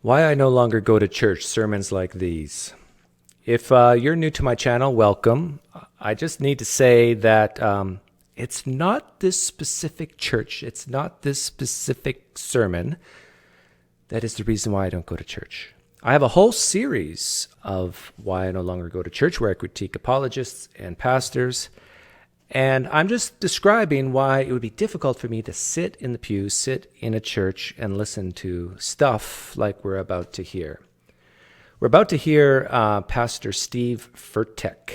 Why I no longer go to church, sermons like these. If you're new to my channel, welcome. I just need to say that it's not this specific church, it's not this specific sermon that is the reason why I don't go to church. I have a whole series of why I no longer go to church where I critique apologists and pastors. And I'm just describing why it would be difficult for me to sit in the pew, sit in a church, and listen to stuff like we're about to hear. We're about to hear Pastor Steve Furtick.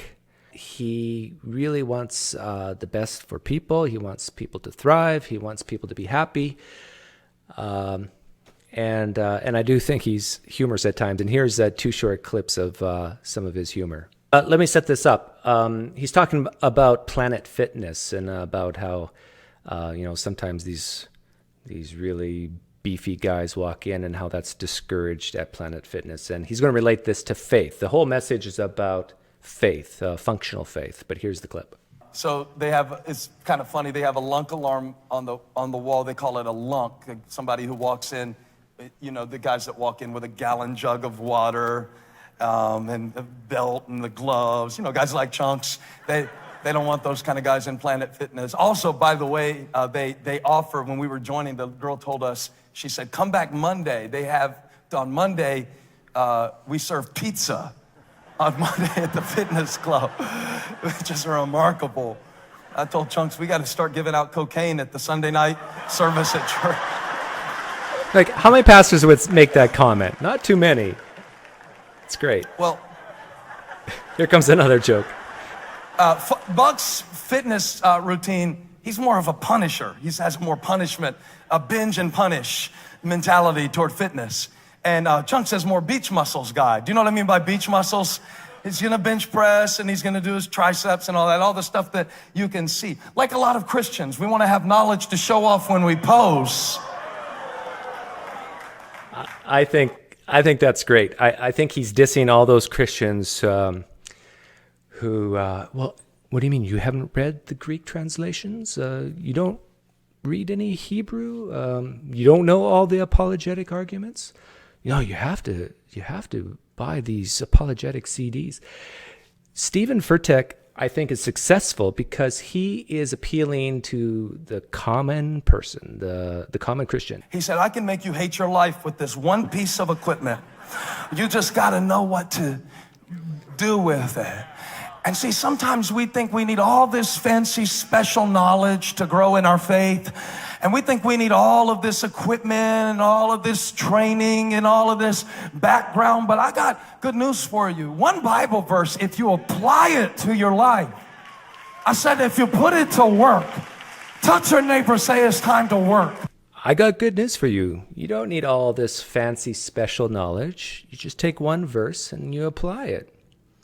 He really wants the best for people. He wants people to thrive. He wants people to be happy. And I do think he's humorous at times. And here's two short clips of some of his humor. Let me set this up. He's talking about Planet Fitness and about how, sometimes these really beefy guys walk in and how that's discouraged at Planet Fitness. And he's going to relate this to faith. The whole message is about faith, functional faith. But here's the clip. So it's kind of funny, they have a lunk alarm on the wall. They call it a lunk. Somebody who walks in, the guys that walk in with a gallon jug of water, and the belt and the gloves, guys like Chunks. They don't want those kind of guys in Planet Fitness. Also, by the way, they offer, when we were joining, the girl told us, she said, come back Monday. On Monday, we serve pizza on Monday at the fitness club, which is remarkable. I told Chunks, we got to start giving out cocaine at the Sunday night service at church. Like, how many pastors would make that comment? Not too many. It's great. Well, here comes another joke. Buck's fitness routine, he's more of a punisher. He has more punishment, a binge and punish mentality toward fitness. And Chunks has more beach muscles guy. Do you know what I mean by beach muscles? He's going to bench press and he's going to do his triceps and all the stuff that you can see. Like a lot of Christians, we want to have knowledge to show off when we pose. I think that's great. I think he's dissing all those Christians who, well, what do you mean? You haven't read the Greek translations? You don't read any Hebrew? You don't know all the apologetic arguments? You have to buy these apologetic CDs. Steven Furtick, I think, is successful because he is appealing to the common person, the common Christian. He said, I can make you hate your life with this one piece of equipment. You just got to know what to do with it. And see, sometimes we think we need all this fancy special knowledge to grow in our faith. And we think we need all of this equipment and all of this training and all of this background. But I got good news for you. One Bible verse, if you apply it to your life, I said, if you put it to work, touch your neighbor, say it's time to work. I got good news for you. You don't need all this fancy special knowledge. You just take one verse and you apply it.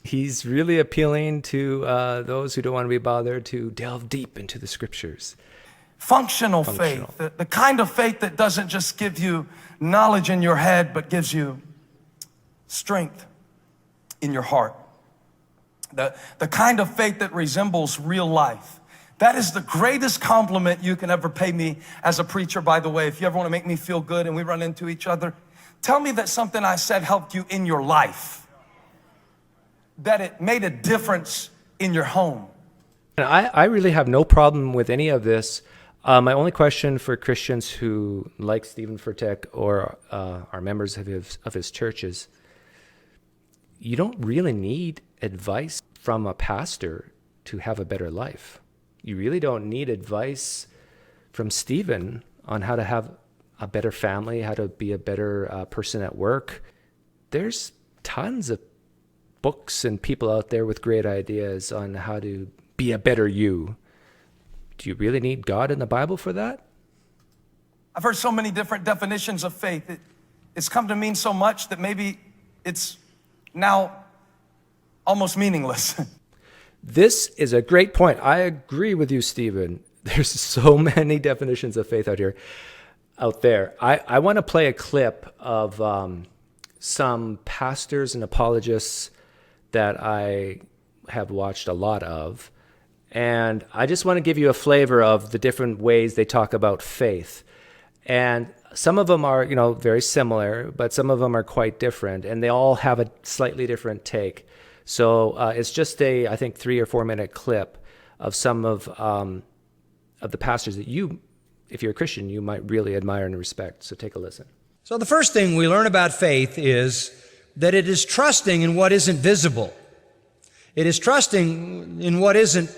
He's really appealing to those who don't want to be bothered to delve deep into the scriptures. Functional faith, the kind of faith that doesn't just give you knowledge in your head, but gives you strength in your heart. The kind of faith that resembles real life. That is the greatest compliment you can ever pay me as a preacher, by the way. If you ever want to make me feel good and we run into each other, tell me that something I said helped you in your life, that it made a difference in your home. And I really have no problem with any of this. My only question for Christians who like Steven Furtick or are members of his church is, you don't really need advice from a pastor to have a better life. You really don't need advice from Steven on how to have a better family, how to be a better person at work. There's tons of books and people out there with great ideas on how to be a better you. Do you really need God in the Bible for that? I've heard so many different definitions of faith. It's come to mean so much that maybe it's now almost meaningless. This is a great point. I agree with you, Stephen. There's so many definitions of faith out there. I want to play a clip of some pastors and apologists that I have watched a lot of. And I just want to give you a flavor of the different ways they talk about faith. And Some of them are, very similar, but some of them are quite different, and they all have a slightly different take. So it's just I think, 3 or 4 minute clip of some of the pastors that you, if you're a Christian, you might really admire and respect. So take a listen. So the first thing we learn about faith is that it is trusting in what isn't visible. It is trusting in what isn't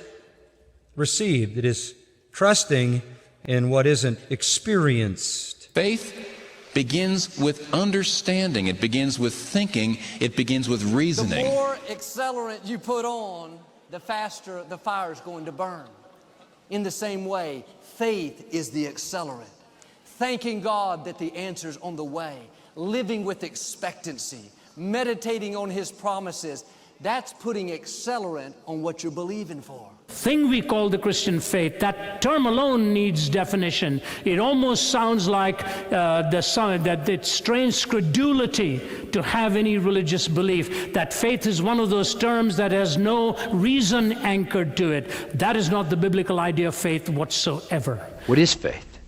received. It is trusting in what isn't experienced. Faith begins with understanding. It begins with thinking. It begins with reasoning. The more accelerant you put on, the faster the fire is going to burn. In the same way, faith is the accelerant. Thanking God that the answer's on the way, living with expectancy, meditating on His promises, that's putting accelerant on what you're believing for. Thing we call the Christian faith, that term alone needs definition. It almost sounds like that it strains credulity to have any religious belief. That faith is one of those terms that has no reason anchored to it. That is not the biblical idea of faith whatsoever. What is faith?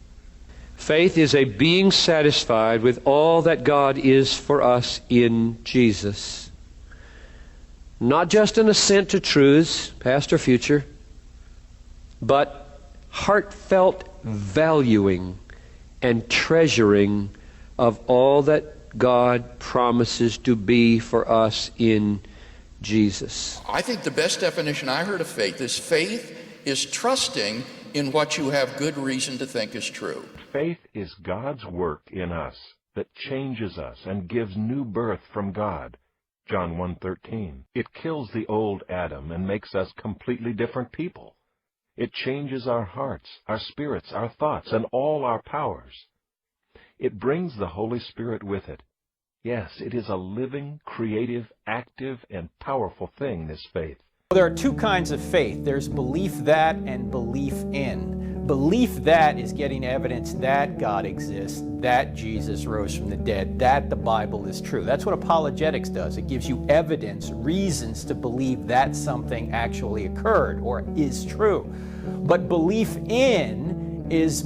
Faith is a being satisfied with all that God is for us in Jesus. Not just an assent to truths, past or future, but heartfelt valuing and treasuring of all that God promises to be for us in Jesus. I think the best definition I heard of faith is trusting in what you have good reason to think is true. Faith is God's work in us that changes us and gives new birth from God. John 1:13. It kills the old Adam and makes us completely different people. It changes our hearts, our spirits, our thoughts, and all our powers. It brings the Holy Spirit with it. Yes, it is a living, creative, active, and powerful thing, this faith. There are two kinds of faith. There's belief that and belief in. Belief that is getting evidence that God exists, that Jesus rose from the dead, that the Bible is true. That's what apologetics does. It gives you evidence, reasons to believe that something actually occurred or is true. But belief in is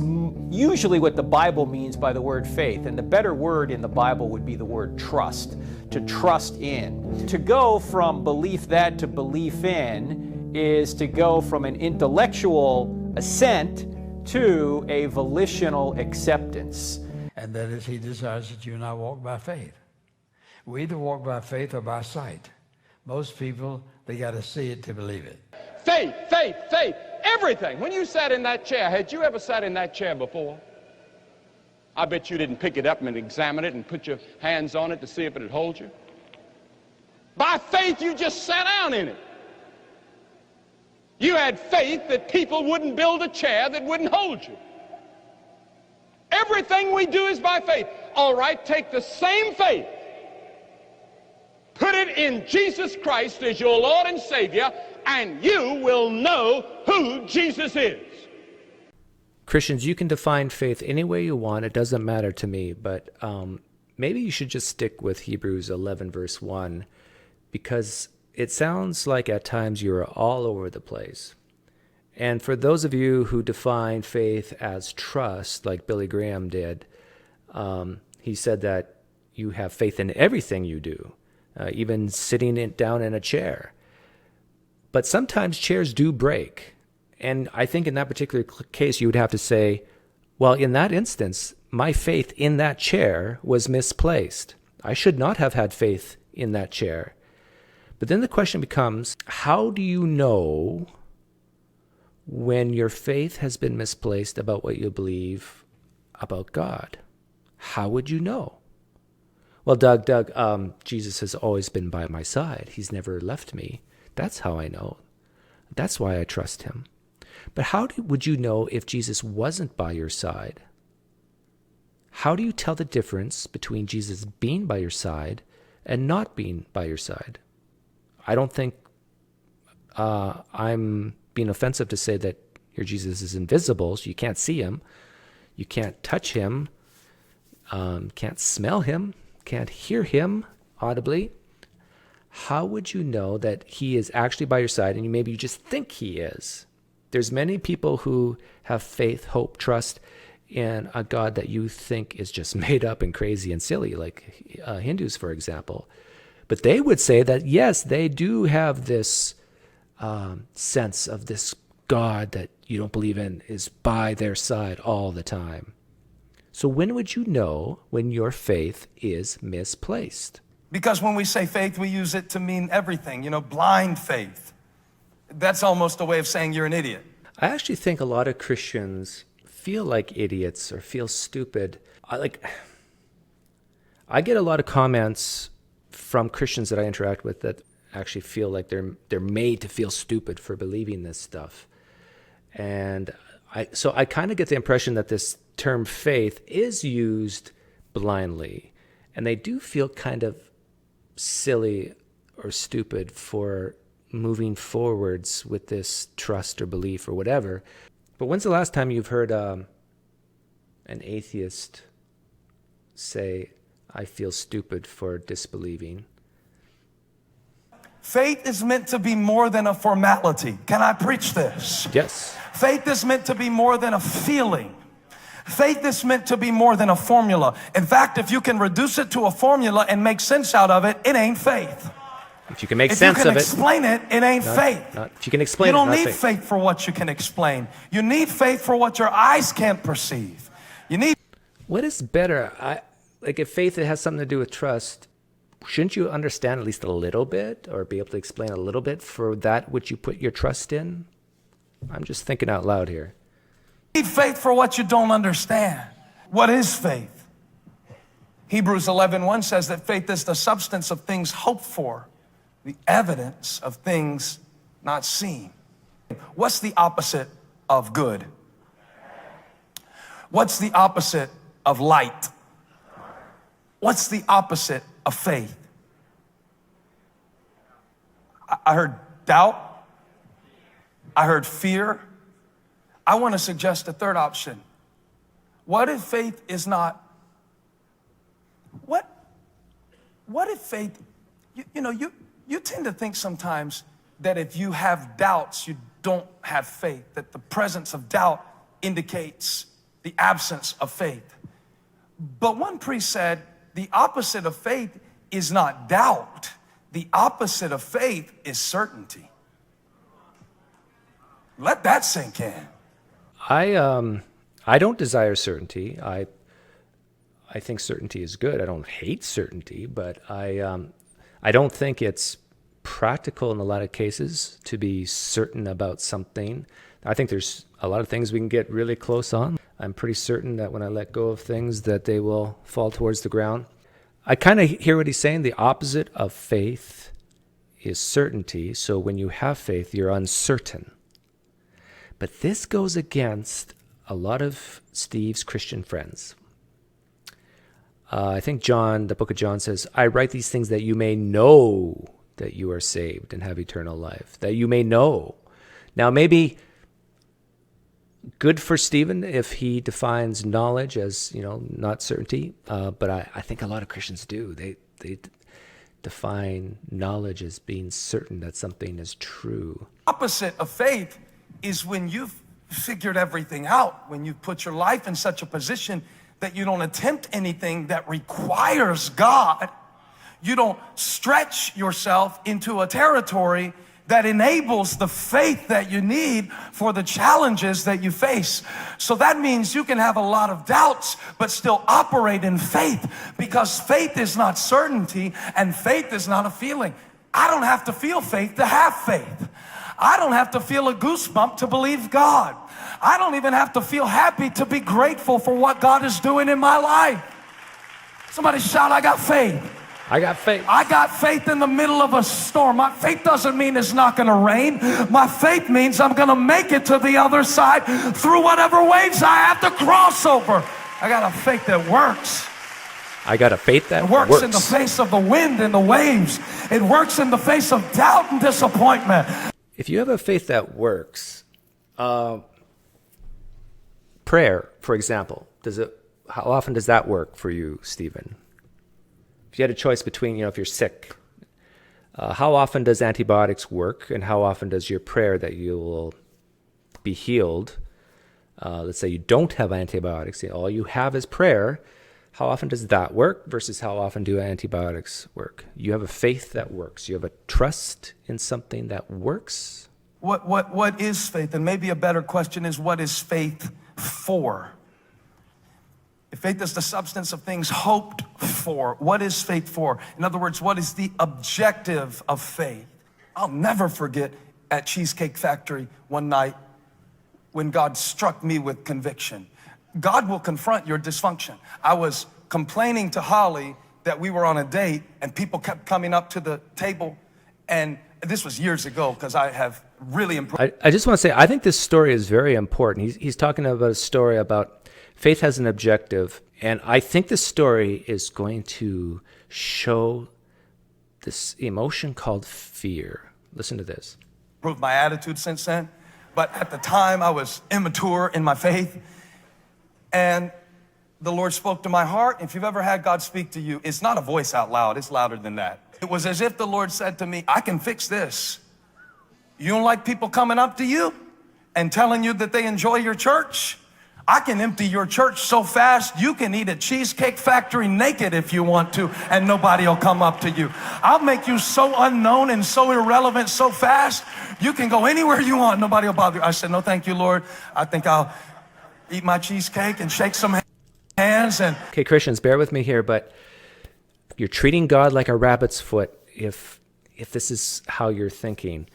usually what the Bible means by the word faith. And the better word in the Bible would be the word trust, to trust in. To go from belief that to belief in is to go from an intellectual assent to a volitional acceptance. And that is, He desires that you and I walk by faith. We either walk by faith or by sight. Most people, they got to see it to believe it. Faith, faith, faith, everything. When you sat in that chair, had you ever sat in that chair before? I bet you didn't pick it up and examine it and put your hands on it to see if it would hold you. By faith, you just sat down in it. You had faith that people wouldn't build a chair that wouldn't hold you. Everything we do is by faith. All right, take the same faith, put it in Jesus Christ as your Lord and Savior, and you will know who Jesus is. Christians, you can define faith any way you want. It doesn't matter to me, but maybe you should just stick with Hebrews 11, verse 1, because it sounds like at times you're all over the place. And for those of you who define faith as trust, like Billy Graham did, he said that you have faith in everything you do, even sitting down in a chair. But sometimes chairs do break. And I think in that particular case, you would have to say, well, in that instance, my faith in that chair was misplaced. I should not have had faith in that chair. But then the question becomes, how do you know when your faith has been misplaced about what you believe about God? How would you know? Well, Doug, Jesus has always been by my side. He's never left me. That's how I know. That's why I trust him. But how would you know if Jesus wasn't by your side? How do you tell the difference between Jesus being by your side and not being by your side? I don't think I'm being offensive to say that your Jesus is invisible, so you can't see him, you can't touch him, can't smell him, can't hear him audibly. How would you know that he is actually by your side and maybe you just think he is? There's many people who have faith, hope, trust in a God that you think is just made up and crazy and silly, like Hindus, for example. But they would say that, yes, they do have this sense of this God that you don't believe in is by their side all the time. So when would you know when your faith is misplaced? Because when we say faith, we use it to mean everything. Blind faith. That's almost a way of saying you're an idiot. I actually think a lot of Christians feel like idiots or feel stupid. I get a lot of comments from Christians that I interact with that actually feel like they're made to feel stupid for believing this stuff. And I kind of get the impression that this term faith is used blindly, and they do feel kind of silly or stupid for moving forwards with this trust or belief or whatever. But when's the last time you've heard an atheist say, I feel stupid for disbelieving? Faith is meant to be more than a formality. Can I preach this? Yes. Faith is meant to be more than a feeling. Faith is meant to be more than a formula. In fact, if you can reduce it to a formula and make sense out of it, it ain't faith. If you can make sense of it. If you can explain it, it ain't faith. If you can explain it, you don't need faith for what you can explain. You need faith for what your eyes can't perceive. You need. What is better? If faith has something to do with trust, shouldn't you understand at least a little bit or be able to explain a little bit for that which you put your trust in? I'm just thinking out loud here. You need faith for what you don't understand. What is faith? Hebrews 11:1 says that faith is the substance of things hoped for, the evidence of things not seen. What's the opposite of good? What's the opposite of light? What's the opposite of faith? I heard doubt. I heard fear. I want to suggest a third option. What if faith is not? What if faith, you tend to think sometimes that if you have doubts, you don't have faith, that the presence of doubt indicates the absence of faith. But one priest said, the opposite of faith is not doubt. The opposite of faith is certainty. Let that sink in. I don't desire certainty. I think certainty is good. I don't hate certainty, but I don't think it's practical in a lot of cases to be certain about something. I think there's a lot of things we can get really close on. I'm pretty certain that when I let go of things that they will fall towards the ground. I kind of hear what he's saying. The opposite of faith is certainty. So when you have faith, you're uncertain. But this goes against a lot of Steve's Christian friends. I think the book of John says, I write these things that you may know that you are saved and have eternal life, that you may know. Now, maybe good for Stephen if he defines knowledge as, not certainty. But I think a lot of Christians do. They define knowledge as being certain that something is true. Opposite of faith is when you've figured everything out, when you've put your life in such a position that you don't attempt anything that requires God. You don't stretch yourself into a territory that enables the faith that you need for the challenges that you face. So that means you can have a lot of doubts, but still operate in faith, because faith is not certainty and faith is not a feeling. I don't have to feel faith to have faith. I don't have to feel a goosebump to believe God. I don't even have to feel happy to be grateful for what God is doing in my life. Somebody shout, I got faith. I got faith. I got faith in the middle of a storm. My faith doesn't mean it's not going to rain. My faith means I'm going to make it to the other side through whatever waves I have to cross over. I got a faith that works. I got a faith that works in the face of the wind and the waves. It works in the face of doubt and disappointment. If you have a faith that works, prayer, for example, how often does that work for you, Stephen? If you had a choice between, if you're sick, how often does antibiotics work, and how often does your prayer that you will be healed let's say you don't have antibiotics, all you have is prayer. How often does that work versus how often do antibiotics work? You have a faith that works. You have a trust in something that works. What is faith? And maybe a better question is, what is faith for? If faith is the substance of things hoped for, what is faith for? In other words, what is the objective of faith? I'll never forget at Cheesecake Factory one night when God struck me with conviction. God will confront your dysfunction. I was complaining to Holly that we were on a date and people kept coming up to the table, and this was years ago because I have really improved. I just want to say, I think this story is very important. He's talking about a story about faith has an objective, and I think this story is going to show this emotion called fear. Listen to this. Improved my attitude since then, but at the time I was immature in my faith, and the Lord spoke to my heart. If you've ever had God speak to you, it's not a voice out loud, it's louder than that. It was as if the Lord said to me, I can fix this. You don't like people coming up to you and telling you that they enjoy your church? I can empty your church so fast you can eat at Cheesecake Factory naked if you want to, and nobody will come up to you. I'll make you so unknown and so irrelevant so fast you can go anywhere you want, nobody will bother you. I said, no thank you, Lord. I think I'll eat my cheesecake and shake some hands. And okay, Christians, bear with me here, but you're treating God like a rabbit's foot if this is how you're thinking.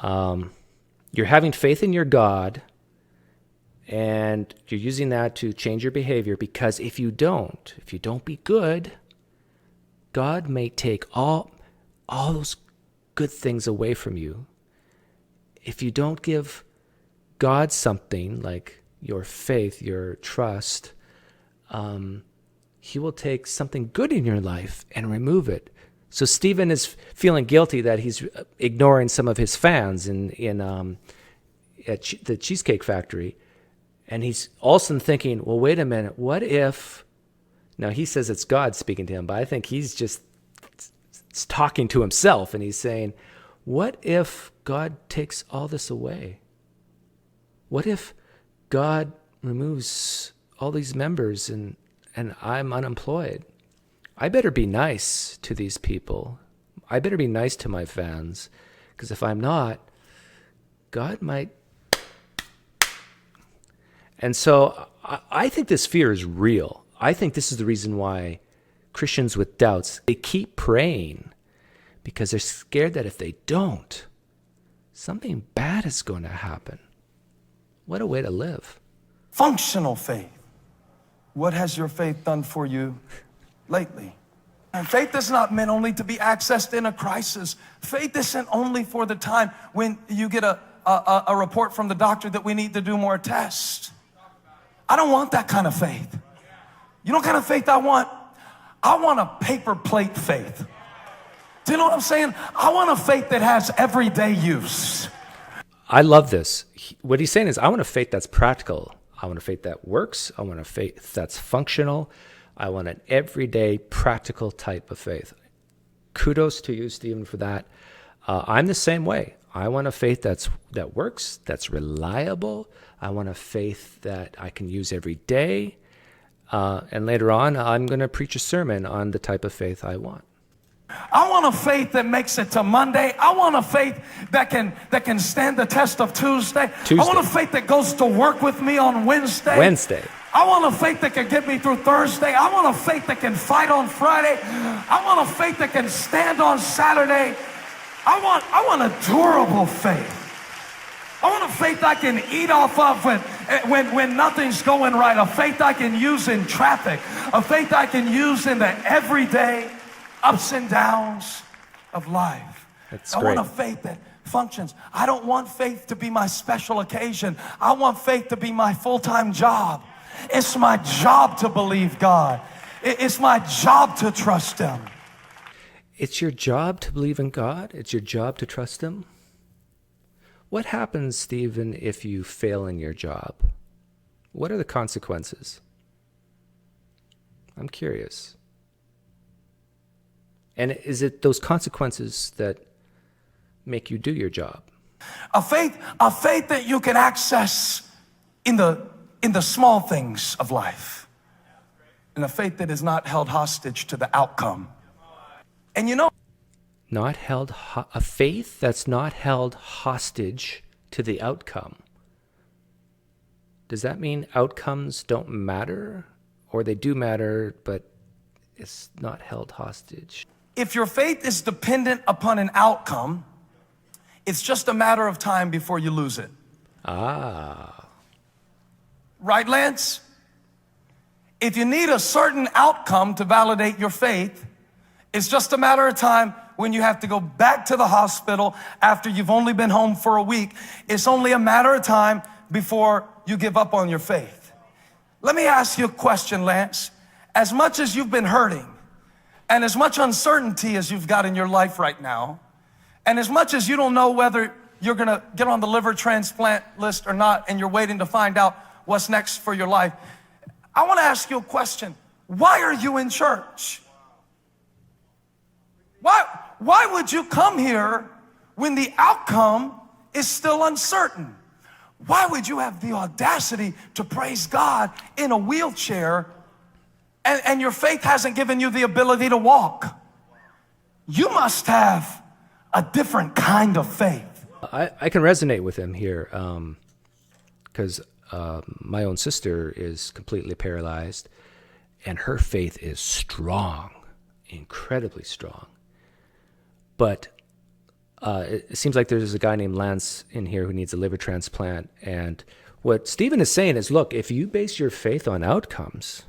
You're having faith in your God, and you're using that to change your behavior, because if you don't be good, God may take all those good things away from you. If you don't give God something like your faith, your trust, he will take something good in your life and remove it. So Steven is feeling guilty that he's ignoring some of his fans at the Cheesecake Factory. And he's also thinking, well, wait a minute, what if, now he says it's God speaking to him, but I think he's just talking to himself, and he's saying, what if God takes all this away? What if God removes all these members and I'm unemployed? I better be nice to these people. I better be nice to my fans, because if I'm not, God might. And so I think this fear is real. I think this is the reason why Christians with doubts, they keep praying, because they're scared that if they don't, something bad is going to happen. What a way to live. Functional faith. What has your faith done for you lately? And faith is not meant only to be accessed in a crisis. Faith isn't only for the time when you get a report from the doctor that we need to do more tests. I don't want that kind of faith. You know what kind of faith I want? I want a paper plate faith. Do you know what I'm saying? I want a faith that has everyday use. I love this. What he's saying is, I want a faith that's practical. I want a faith that works. I want a faith that's functional. I want an everyday, practical type of faith. Kudos to you, Steven, for that. I'm the same way. I want a faith that works, that's reliable. I want a faith that I can use every day. And later on, I'm going to preach a sermon on the type of faith I want. I want a faith that makes it to Monday. I want a faith that can stand the test of Tuesday. I want a faith that goes to work with me on Wednesday. I want a faith that can get me through Thursday. I want a faith that can fight on Friday. I want a faith that can stand on Saturday. I want a durable faith. I want a faith I can eat off of when nothing's going right. A faith I can use in traffic. A faith I can use in the everyday ups and downs of life. That's I great. want a faith that functions. I don't want faith to be my special occasion. I want faith to be my full-time job. It's my job to believe God. It's my job to trust Him. It's your job to believe in God. It's your job to trust Him. What happens, Stephen, if you fail in your job? What are the consequences? I'm curious. And is it those consequences that make you do your job? A faith that you can access in the in the small things of life, and a faith that is not held hostage to the outcome. And you know, a faith that's not held hostage to the outcome. Does that mean outcomes don't matter? Or they do matter, but it's not held hostage? if your faith is dependent upon an outcome, it's just a matter of time before you lose it. Ah. Right, Lance? If you need a certain outcome to validate your faith, it's just a matter of time when you have to go back to the hospital after you've only been home for a week. It's only a matter of time before you give up on your faith. Let me ask you a question, Lance. As much as you've been hurting, and as much uncertainty as you've got in your life right now, and as much as you don't know whether you're gonna get on the liver transplant list or not, and you're waiting to find out what's next for your life, I wanna ask you a question. Why are you in church? Why would you come here when the outcome is still uncertain? Why would you have the audacity to praise God in a wheelchair and your faith hasn't given you the ability to walk? You must have a different kind of faith. I can resonate with him here because my own sister is completely paralyzed and her faith is strong, incredibly strong. But it seems like there's a guy named Lance in here who needs a liver transplant. And what Steven is saying is, look, if you base your faith on outcomes,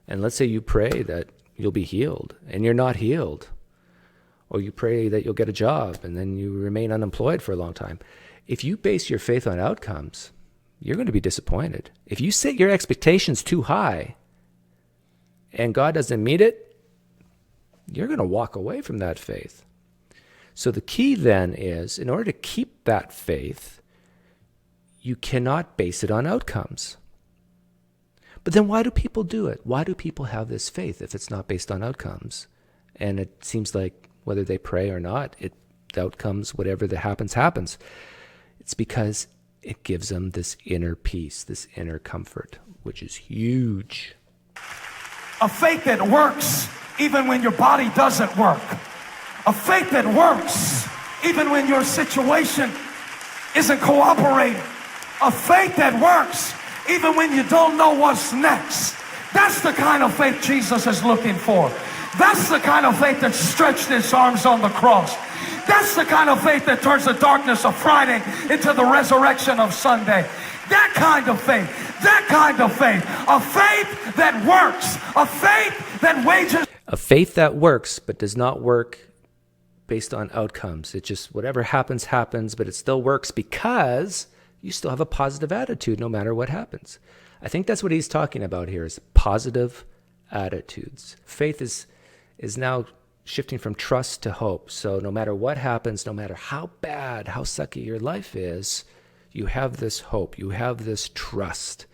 and let's say you pray that you'll be healed and you're not healed, or you pray that you'll get a job and then you remain unemployed for a long time. If you base your faith on outcomes, you're going to be disappointed. If you set your expectations too high and God doesn't meet it, you're going to walk away from that faith. So the key then is, in order to keep that faith, you cannot base it on outcomes. But then why do people do it? Why do people have this faith if it's not based on outcomes? And it seems like whether they pray or not, the outcomes, whatever that happens, happens. It's because it gives them this inner peace, this inner comfort, which is huge. A faith that works even when your body doesn't work. A faith that works even when your situation isn't cooperating. A faith that works even when you don't know what's next. That's the kind of faith Jesus is looking for. That's the kind of faith that stretched his arms on the cross. That's the kind of faith that turns the darkness of Friday into the resurrection of Sunday. That kind of faith. That kind of faith. A faith that works. A faith that wages. A faith that works but does not work based on outcomes. It just, whatever happens, happens, but it still works because you still have a positive attitude no matter what happens. I think that's what he's talking about here, is positive attitudes. Faith is now shifting from trust to hope. So no matter what happens, no matter how bad, how sucky your life is, you have this hope, you have this trust.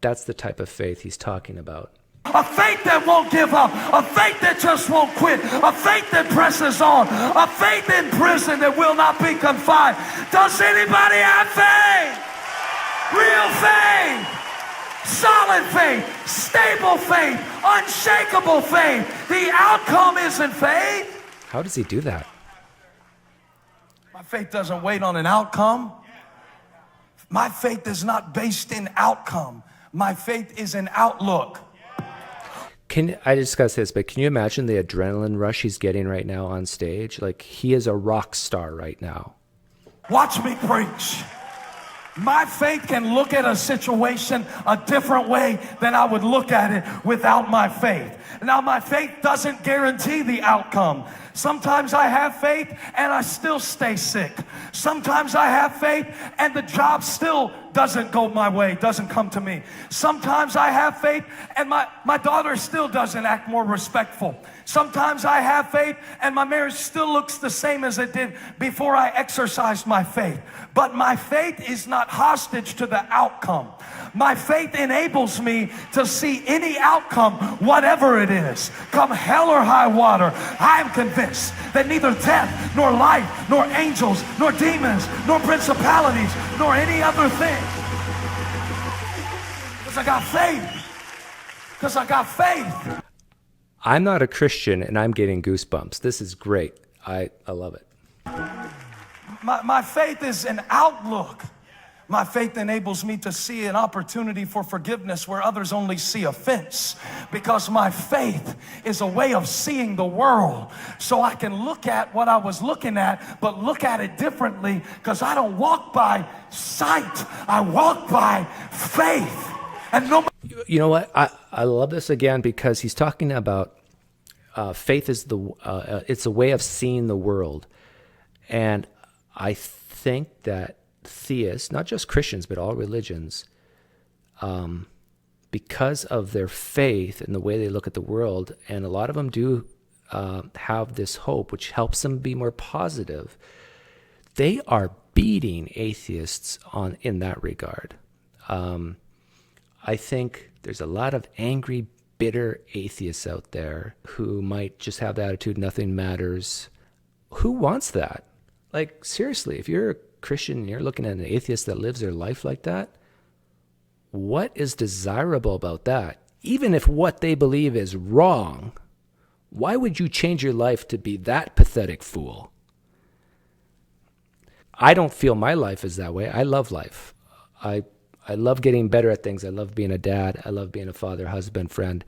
That's the type of faith he's talking about. A faith that won't give up. A faith that just won't quit. A faith that presses on. A faith in prison that will not be confined. Does anybody have faith? Real faith. Solid faith. Stable faith. Unshakable faith. The outcome isn't faith. How does he do that? My faith doesn't wait on an outcome. My faith is not based in outcome. My faith is an outlook. I just gotta say this, but can you imagine the adrenaline rush he's getting right now on stage? Like, he is a rock star right now. Watch me preach. My faith can look at a situation a different way than I would look at it without my faith. Now, my faith doesn't guarantee the outcome. Sometimes I have faith and I still stay sick. Sometimes I have faith and the job still doesn't go my way, doesn't come to me. Sometimes I have faith and my daughter still doesn't act more respectful. Sometimes I have faith and my marriage still looks the same as it did before I exercised my faith. But my faith is not hostage to the outcome. My faith enables me to see any outcome, whatever it is. Come hell or high water, I am convinced that neither death, nor life, nor angels, nor demons, nor principalities, nor any other thing. Because I got faith. Because I got faith. I'm not a Christian and I'm getting goosebumps. This is great. I love it. My faith is an outlook. My faith enables me to see an opportunity for forgiveness where others only see offense. Because my faith is a way of seeing the world. So I can look at what I was looking at, but look at it differently. Because I don't walk by sight. I walk by faith. And no. You know what? I love this again because he's talking about faith is it's a way of seeing the world. And I think that theists, not just Christians, but all religions, because of their faith and the way they look at the world, and a lot of them do have this hope, which helps them be more positive, they are beating atheists in that regard. I think there's a lot of angry, bitter atheists out there who might just have the attitude, nothing matters. Who wants that? Like, seriously, if you're a Christian and you're looking at an atheist that lives their life like that, what is desirable about that? Even if what they believe is wrong, why would you change your life to be that pathetic fool? I don't feel my life is that way. I love life. I love getting better at things. I love being a dad. I love being a father, husband, friend.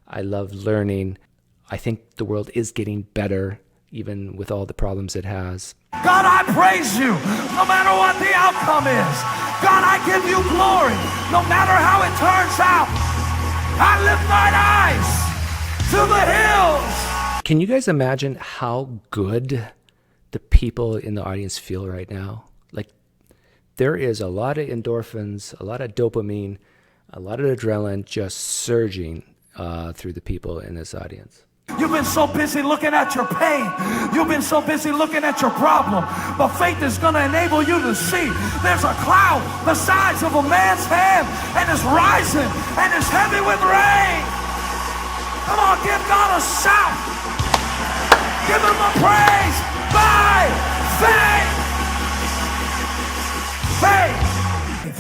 I love learning. I think the world is getting better, even with all the problems it has. God, I praise you no matter what the outcome is. God, I give you glory no matter how it turns out. I lift mine eyes to the hills. Can you guys imagine how good the people in the audience feel right now? Like, there is a lot of endorphins, a lot of dopamine, a lot of adrenaline just surging through the people in this audience. You've been so busy looking at your pain. You've been so busy looking at your problem. But faith is going to enable you to see there's a cloud the size of a man's hand, and it's rising, and it's heavy with rain. Come on, give God a shout. Give him a praise by faith.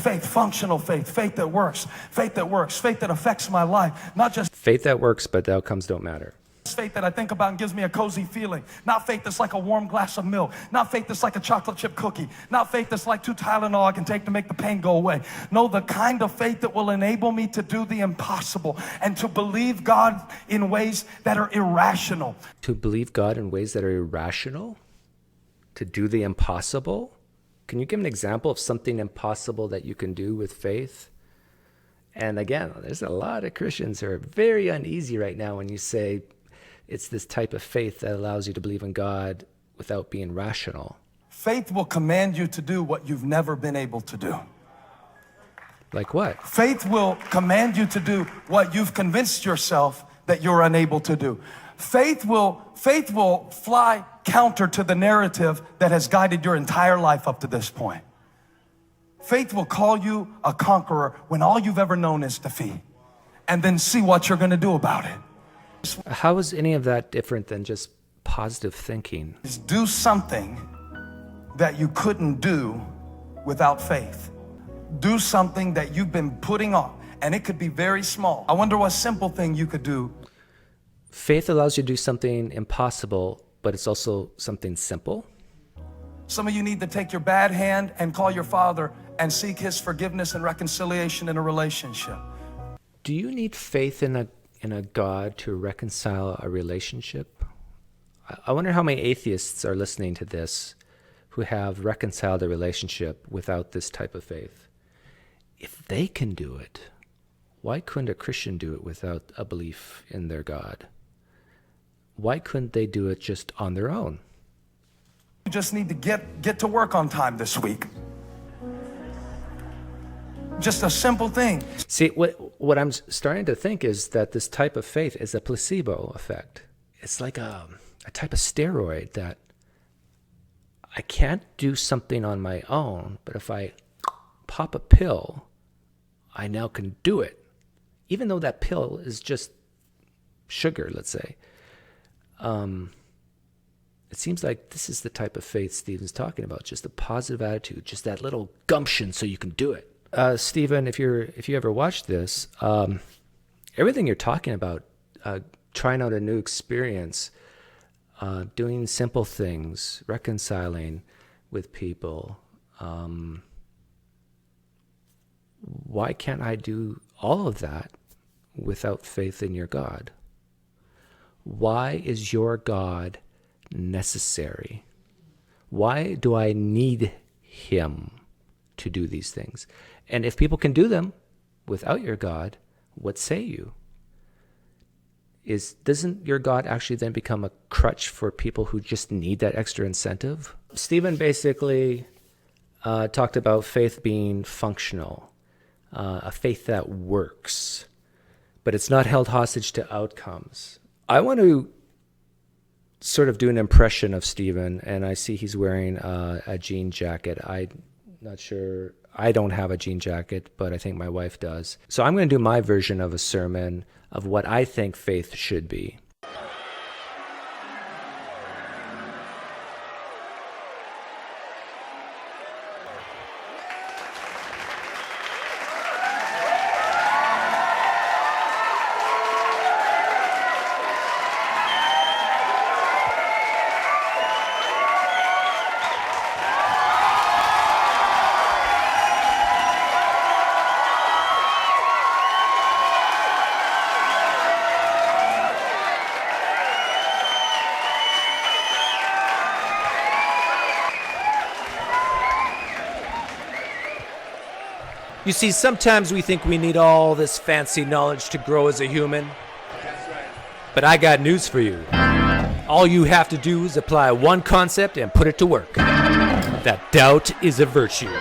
Faith, functional faith, faith that works, faith that affects my life. Not just faith that works, but the outcomes don't matter. Faith that I think about and gives me a cozy feeling. Not faith that's like a warm glass of milk. Not faith that's like a chocolate chip cookie. Not faith that's like 2 Tylenol I can take to make the pain go away. No, the kind of faith that will enable me to do the impossible and to believe God in ways that are irrational. To believe God in ways that are irrational? To do the impossible? Can you give an example of something impossible that you can do with faith? And again, there's a lot of Christians who are very uneasy right now when you say it's this type of faith that allows you to believe in God without being rational. Faith will command you to do what you've never been able to do. Like what? Faith will command you to do what you've convinced yourself that you're unable to do. Faith will fly counter to the narrative that has guided your entire life up to this point. Faith will call you a conqueror when all you've ever known is defeat, and then see what you're going to do about it. How is any of that different than just positive thinking? Do something that you couldn't do without faith. Do something that you've been putting off, and it could be very small. I wonder what simple thing you could do. Faith allows you to do something impossible, but it's also something simple. Some of you need to take your bad hand and call your father and seek his forgiveness and reconciliation in a relationship. Do you need faith in a God to reconcile a relationship? I wonder how many atheists are listening to this who have reconciled a relationship without this type of faith. If they can do it, why couldn't a Christian do it without a belief in their God? Why couldn't they do it just on their own? You just need to get to work on time this week. Just a simple thing. See, what I'm starting to think is that this type of faith is a placebo effect. It's like a type of steroid that I can't do something on my own, but if I pop a pill, I now can do it. Even though that pill is just sugar, let's say. It seems like this is the type of faith Steven's talking about, just a positive attitude, just that little gumption so you can do it. Steven, if you ever watch this, everything you're talking about, trying out a new experience, doing simple things, reconciling with people, why can't I do all of that without faith in your God? Why is your God necessary? Why do I need him to do these things? And if people can do them without your God, what say you? Doesn't your God actually then become a crutch for people who just need that extra incentive? Stephen basically talked about faith being functional, a faith that works, but it's not held hostage to outcomes. I want to sort of do an impression of Stephen, and I see he's wearing a jean jacket. I'm not sure. I don't have a jean jacket, but I think my wife does. So I'm going to do my version of a sermon of what I think faith should be. You see, sometimes we think we need all this fancy knowledge to grow as a human. That's right. But I got news for you. All you have to do is apply one concept and put it to work. That doubt is a virtue.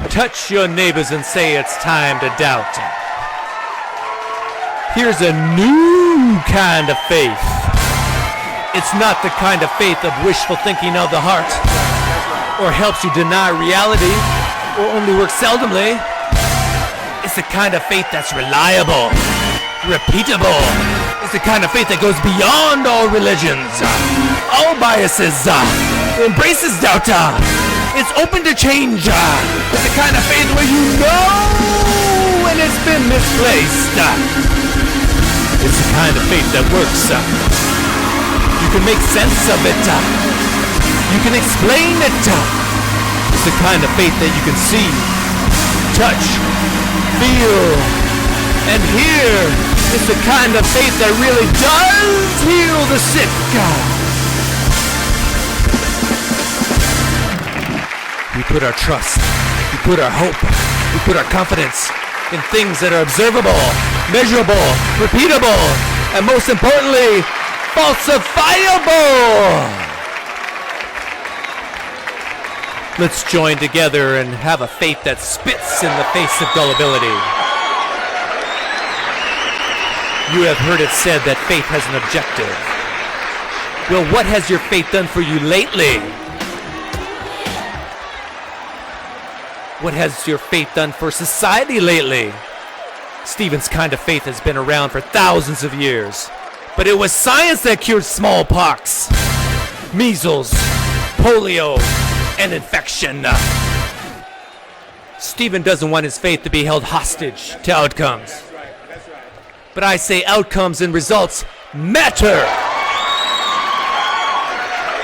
Touch your neighbors and say it's time to doubt. Here's a new kind of faith. It's not the kind of faith of wishful thinking of the heart, or helps you deny reality, or only works seldomly. It's the kind of faith that's reliable, repeatable. It's the kind of faith that goes beyond all religions, all biases, embraces doubt. It's open to change. It's the kind of faith where you know when it's been misplaced. It's the kind of faith that works. You can make sense of it. You can explain it. It's the kind of faith that you can see, touch, feel, and hear. It's the kind of faith that really does heal the sick. We put our trust, we put our hope, we put our confidence in things that are observable, measurable, repeatable, and most importantly, falsifiable. Let's join together and have a faith that spits in the face of gullibility. You have heard it said that faith has an objective. Well, what has your faith done for you lately? What has your faith done for society lately? Stephen's kind of faith has been around for thousands of years, but it was science that cured smallpox, measles, polio, and infection. Stephen doesn't want his faith to be held hostage to outcomes. That's right. But I say outcomes and results matter.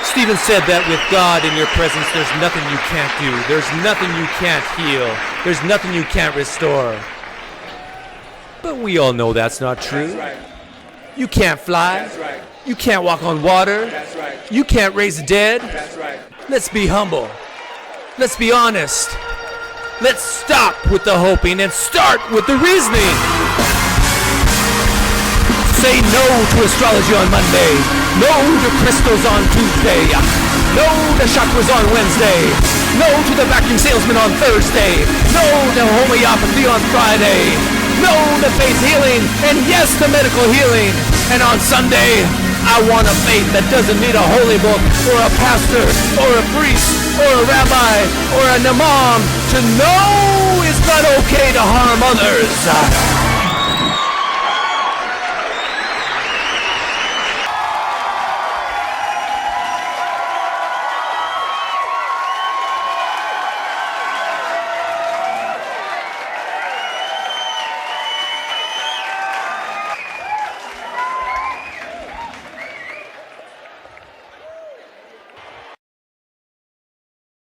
Stephen said that with God in your presence, there's nothing you can't do. There's nothing you can't heal. There's nothing you can't restore. But we all know that's not true. That's right. You can't fly. That's right. You can't walk on water. That's right. You can't raise the dead. That's right. Let's be humble. Let's be honest. Let's stop with the hoping and start with the reasoning. Say no to astrology on Monday. No to crystals on Tuesday. No to chakras on Wednesday. No to the vacuum salesman on Thursday. No to homeopathy on Friday. No to faith healing. And yes to medical healing. And on Sunday, I want a faith that doesn't need a holy book or a pastor or a priest or a rabbi or an imam to know it's not okay to harm others.